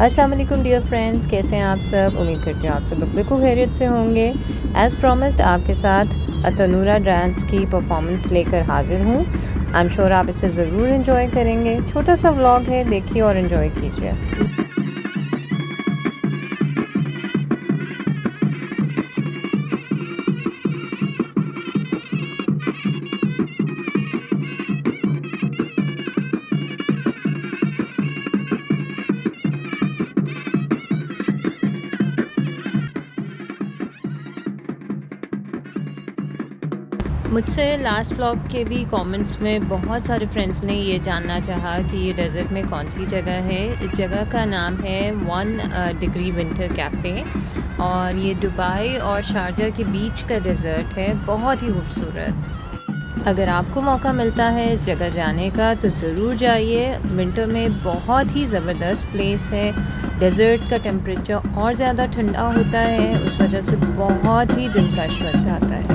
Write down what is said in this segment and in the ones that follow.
अस्सलाम वालेकुम dear friends, कैसे हैं आप सब। उम्मीद करती हूँ आप सब बिल्कुल खैरियत से होंगे। एज़ प्रॉमिस्ड आपके साथ अतनूरा डांस की परफॉर्मेंस लेकर हाजिर हूँ। आई एम श्योर आप इसे ज़रूर इन्जॉय करेंगे। छोटा सा व्लॉग है, देखिए और इन्जॉय कीजिए। मुझसे लास्ट व्लॉग के भी कमेंट्स में बहुत सारे फ्रेंड्स ने ये जानना चाहा कि ये डेज़र्ट में कौन सी जगह है। इस जगह का नाम है 1 डिग्री विंटर कैफ़े और ये दुबई और शारजा के बीच का डेज़र्ट है, बहुत ही खूबसूरत। अगर आपको मौका मिलता है इस जगह जाने का तो ज़रूर जाइए। विंटर में बहुत ही ज़बरदस्त प्लेस है। डेज़र्ट का टेम्परेचर और ज़्यादा ठंडा होता है, उस वजह से बहुत ही दिलकश वक्त आता है।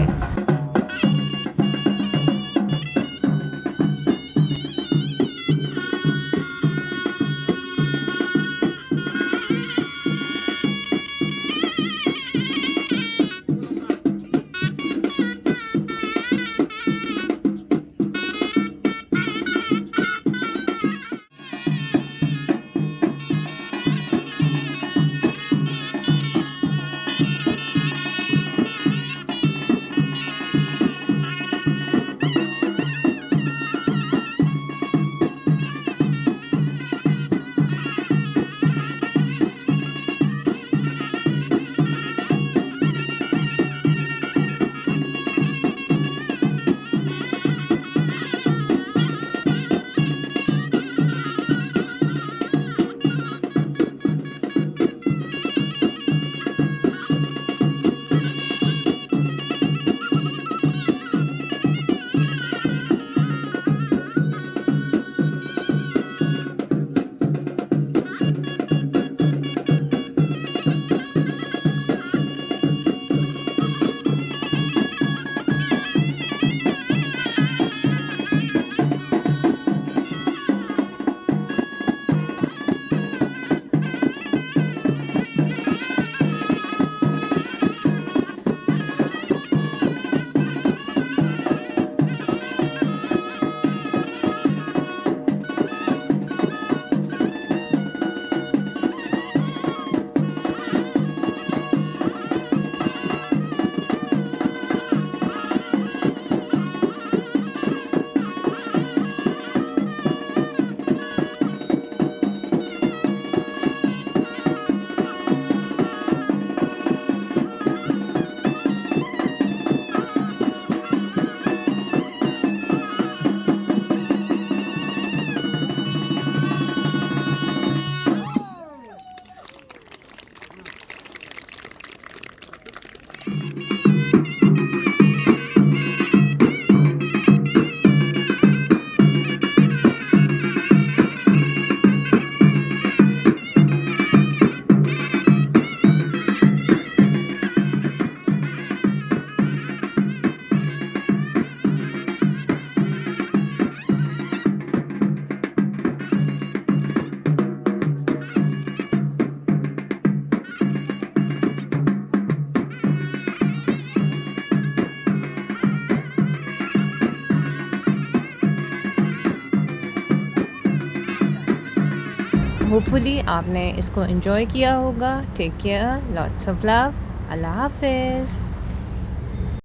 होपफुली आपने इसको एंजॉय किया होगा। Take care, lots of love, अल्लाह हाफिज़।